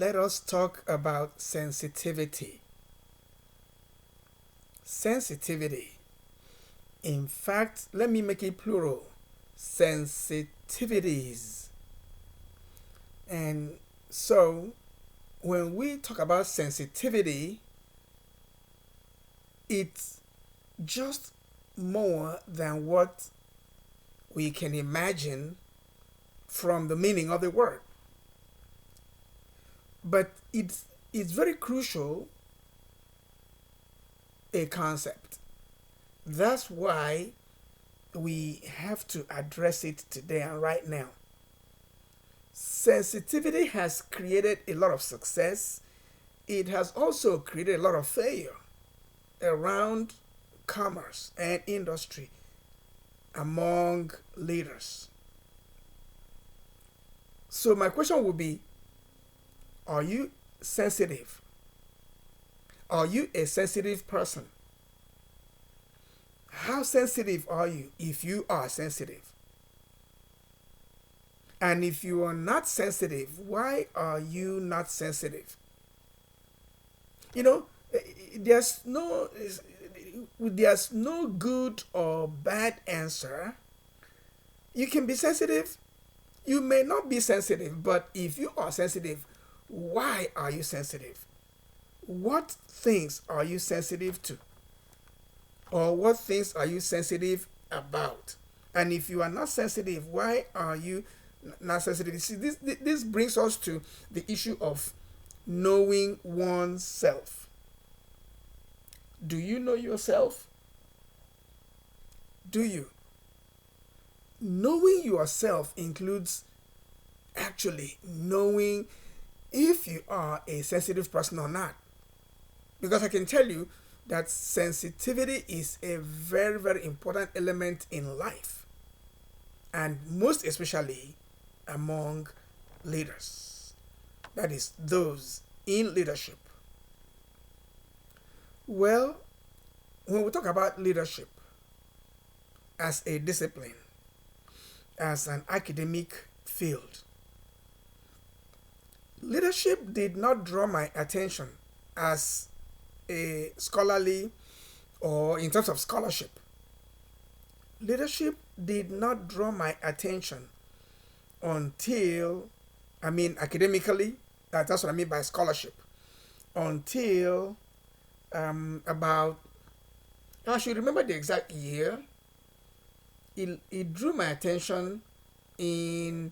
let us talk about sensitivity. Sensitivity. In fact, let me make it plural. Sensitivities. And so, when we talk about sensitivity, it's just more than what we can imagine from the meaning of the word. But it's very crucial a concept. That's why we have to address it today and right now. Sensitivity has created a lot of success. It has also created a lot of failure around commerce and industry among leaders. So my question would be, are you sensitive? Are you a sensitive person? How sensitive are you if you are sensitive? And if you are not sensitive, why are you not sensitive? You know, there's no there's no good or bad answer. You can be sensitive, you may not be sensitive, but if you are sensitive, why are you sensitive? What things are you sensitive to? Or what things are you sensitive about? And if you are not sensitive, why are you not sensitive? See, this brings us to the issue of knowing oneself. Do you know yourself? Do you? Knowing yourself includes actually knowing if you are a sensitive person or not. Because I can tell you that sensitivity is a very, very important element in life, and most especially among leaders. That is, those in leadership. Well, when we talk about leadership as a discipline, as an academic field, leadership did not draw my attention as a scholarly or in terms of scholarship. Leadership did not draw my attention until, academically, that's what I mean by scholarship, until about, I should remember the exact year. It drew my attention in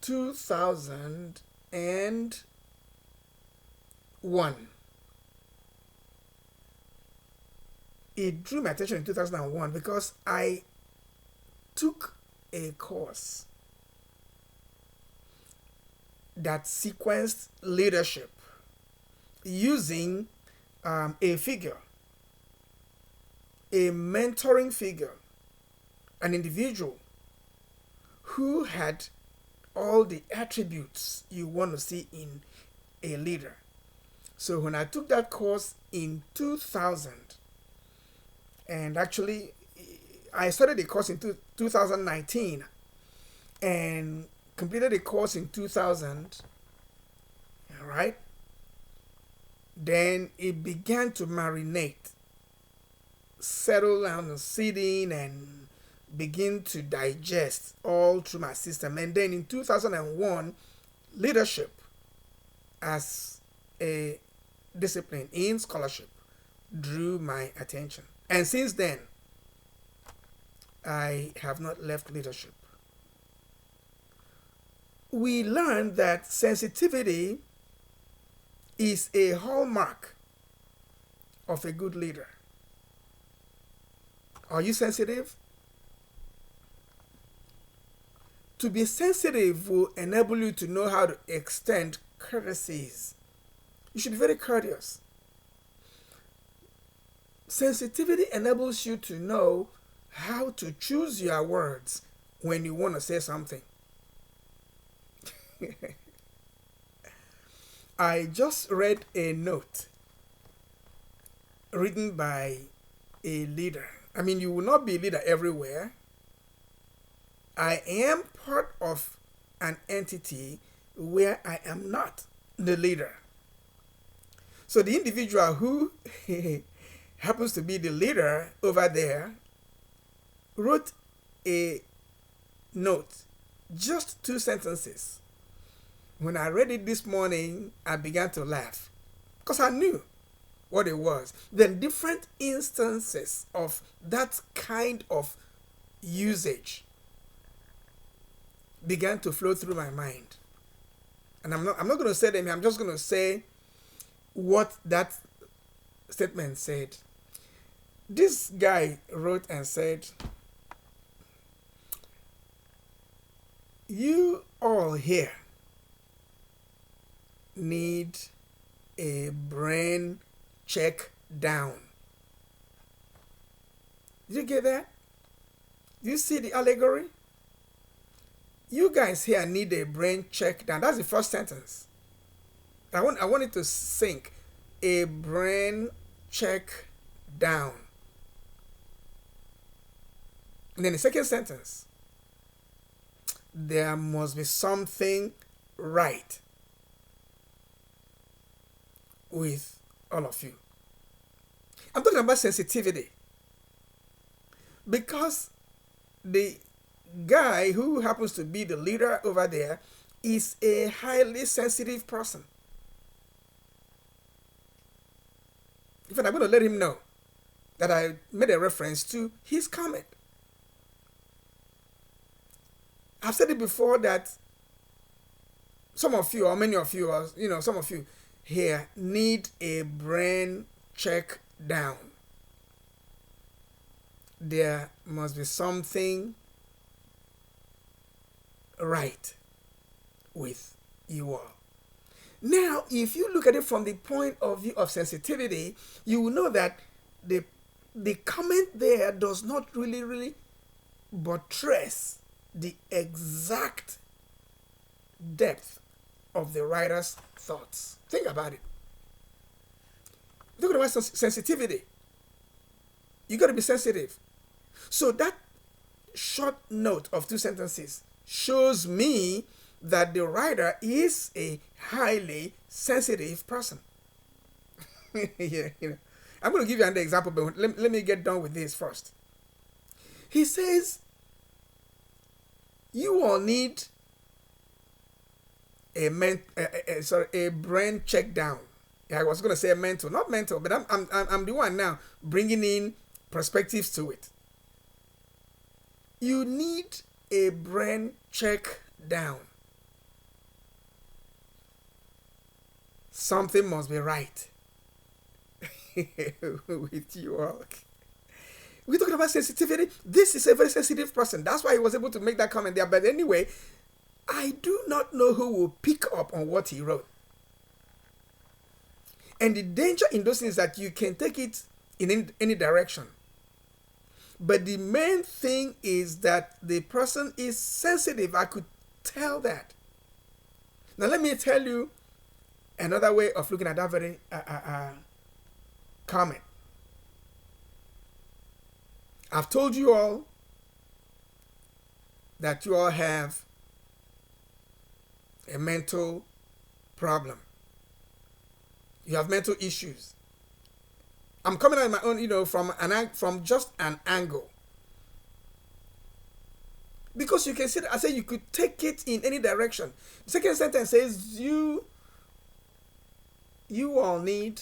2001. It drew my attention in 2001 because I took a course that sequenced leadership using a figure, a mentoring figure, an individual who had all the attributes you want to see in a leader. So when I took that course in 2000, and actually I started the course in 2019 and completed the course in 2000, all right? Then it began to marinate, settle down and sit in and begin to digest all through my system. And then in 2001, leadership as a discipline in scholarship drew my attention. And since then, I have not left leadership. We learned that sensitivity is a hallmark of a good leader. Are you sensitive? To be sensitive will enable you to know how to extend courtesies. You should be very courteous. Sensitivity enables you to know how to choose your words when you want to say something. I just read a note written by a leader. You will not be a leader everywhere. I am part of an entity where I am not the leader. So the individual who happens to be the leader over there wrote a note, just 2 sentences. When I read it this morning, I began to laugh because I knew what it was. Then different instances of that kind of usage began to flow through my mind. And I'm not going to say them here. I'm just going to say what that statement said. This guy wrote and said, "You all here need a brain check down." Did you get that? Do you see the allegory? You guys here need a brain check down. That's the first sentence. I want it to sink. A brain check down. And then the second sentence. There must be something right with all of you. I'm talking about sensitivity. Because the guy who happens to be the leader over there is a highly sensitive person. In fact, I'm going to let him know that I made a reference to his comment. I've said it before that some of you, or many of you, or some of you here need a brain check down. There must be something right with you all. Now, if you look at it from the point of view of sensitivity, you will know that the comment there does not really buttress the exact depth of the writer's thoughts. Think about it. Talking about sensitivity, you got to be sensitive. So that short note of 2 sentences shows me that the writer is a highly sensitive person. Yeah, I'm going to give you another example, but let me get done with this first. He says, you all need a brain check down. Yeah, I was going to say mental, not mental, but I'm the one now bringing in perspectives to it. You need a brain check down. Something must be right with you all. We're talking about sensitivity. This is a very sensitive person. That's why he was able to make that comment there. But anyway, I do not know who will pick up on what he wrote. And the danger in those things is that you can take it in any direction. But the main thing is that the person is sensitive. I could tell that. Now let me tell you another way of looking at that very comment. I've told you all that you all have a mental problem. You have mental issues. I'm coming at my own, from just an angle. Because you can see that I say you could take it in any direction. The second sentence says you all need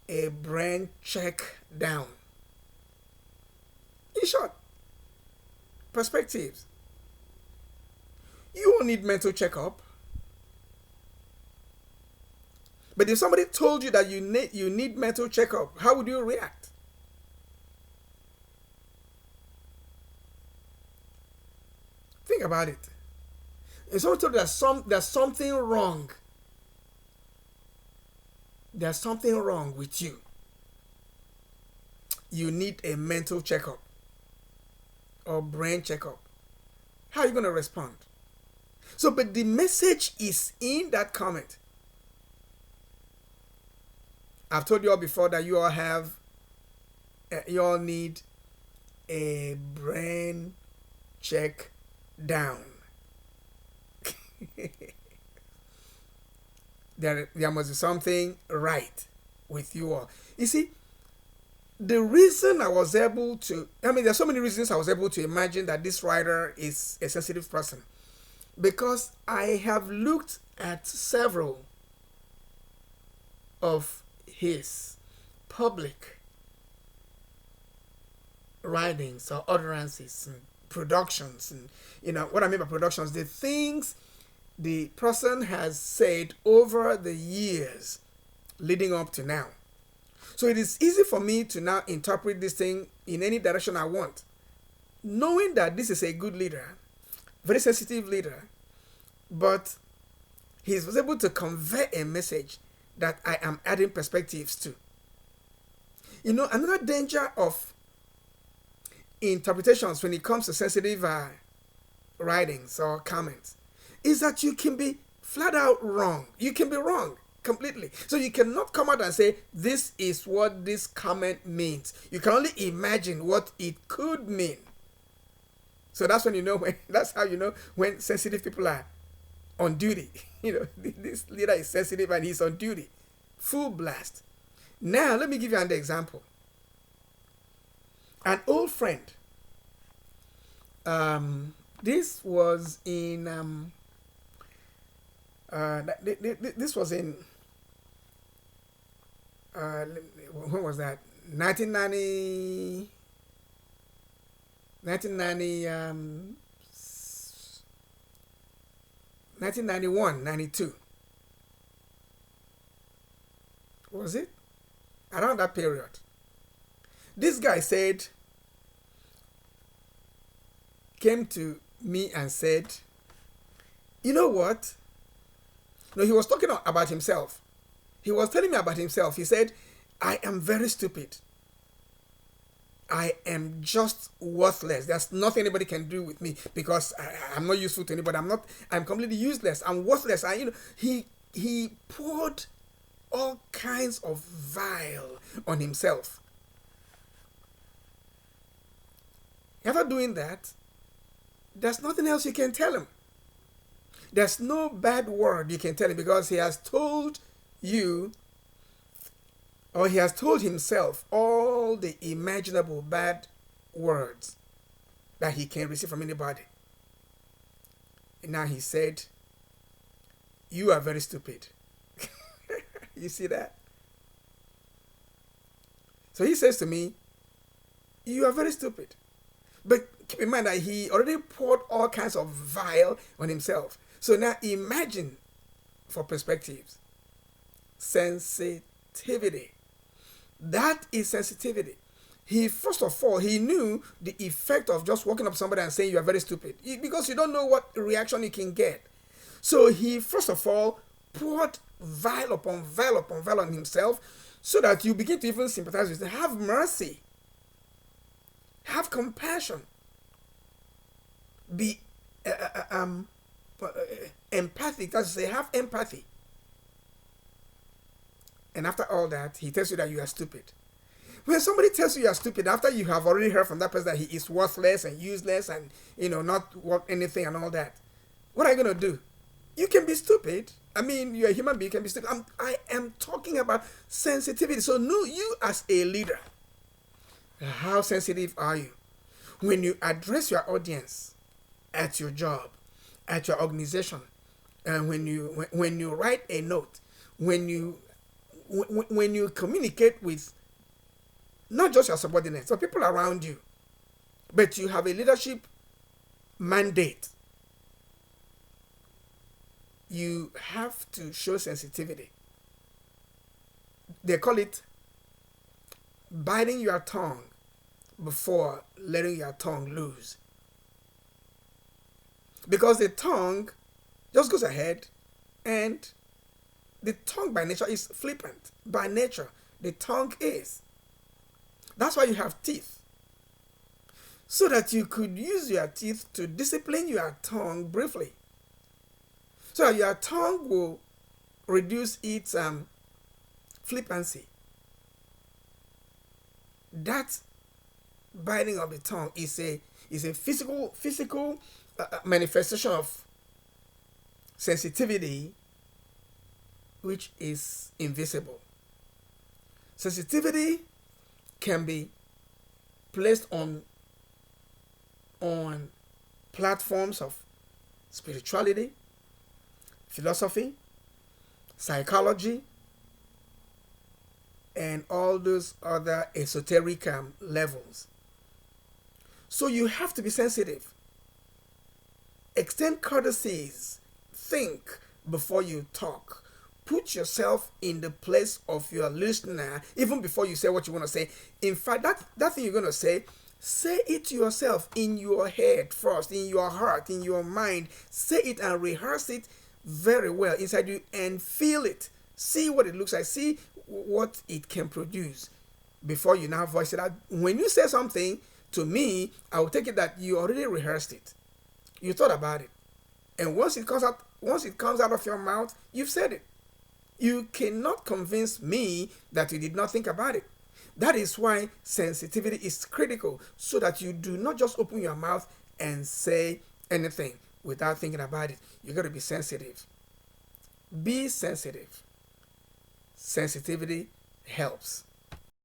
a brain check down. In short, perspectives. You all need mental checkup. But if somebody told you that you need mental checkup, how would you react? Think about it. If someone told you that there's something wrong, there's something wrong with you, you need a mental checkup or brain checkup, how are you going to respond? So, but the message is in that comment. I've told you all before that you all need a brain check down. There must be something right with you all. You see, the reason I was able to, I mean, there's so many reasons I was able to imagine that this writer is a sensitive person. Because I have looked at several of his public writings or utterances and productions. And, what I mean by productions, the things the person has said over the years leading up to now. So it is easy for me to now interpret this thing in any direction I want, knowing that this is a good leader, very sensitive leader, but he was able to convey a message that I am adding perspectives to. Another danger of interpretations when it comes to sensitive writings or comments is that you can be flat out wrong. You can be wrong completely. So you cannot come out and say, this is what this comment means. You can only imagine what it could mean. So that's when that's how you know when sensitive people are on duty. This leader is sensitive and he's on duty. Full blast. Now, let me give you another example. An old friend. This was in this was in when was that? 1990 1991, 92. Was it? Around that period. This guy came to me and said, you know what? No, he was talking about himself. He was telling me about himself. He said, I am very stupid. I am just worthless. There's nothing anybody can do with me because I'm not useful to anybody. I'm completely useless. I'm worthless. He poured all kinds of vile on himself. After doing that, there's nothing else you can tell him. There's no bad word you can tell him because he has told you, or he has told himself, all the imaginable bad words that he can receive from anybody. And now he said, you are very stupid. You see that? So he says to me, you are very stupid. But keep in mind that he already poured all kinds of vile on himself. So now imagine, for perspectives, sensitivity. That is sensitivity. First of all, he knew the effect of just walking up to somebody and saying you are very stupid, because you don't know what reaction you can get. So he, first of all, poured vile upon vile on himself, so that you begin to even sympathize with him. Have mercy. Have compassion. Be empathic. That's to say, have empathy. And after all that, he tells you that you are stupid. When somebody tells you are stupid, after you have already heard from that person that he is worthless and useless and not worth anything and all that, what are you going to do? You can be stupid. I mean, you're a human being, you can be stupid. I am talking about sensitivity. So no, you as a leader, how sensitive are you? When you address your audience at your job, at your organization, and when you write a note, when you communicate with not just your subordinates, but people around you, but you have a leadership mandate, you have to show sensitivity. They call it biting your tongue before letting your tongue loose. Because the tongue just goes ahead, and the tongue by nature is flippant. By nature, the tongue is. That's why you have teeth. So that you could use your teeth to discipline your tongue briefly. So that your tongue will reduce its flippancy. That biting of the tongue is a physical manifestation of sensitivity, which is invisible. Sensitivity can be placed on platforms of spirituality, philosophy, psychology, and all those other esoteric levels. So you have to be sensitive. Extend courtesies. Think before you talk. Put yourself in the place of your listener even before you say what you want to say. In fact, that thing you're going to say it to yourself in your head first, in your heart, in your mind. Say it and rehearse it very well inside you and feel it. See what it looks like. See what it can produce before you now voice it out. When you say something to me, I will take it that you already rehearsed it. You thought about it. And once it comes out of your mouth, you've said it. You cannot convince me that you did not think about it. That is why sensitivity is critical, so that you do not just open your mouth and say anything without thinking about it. You got to be sensitive. Be sensitive. Sensitivity helps.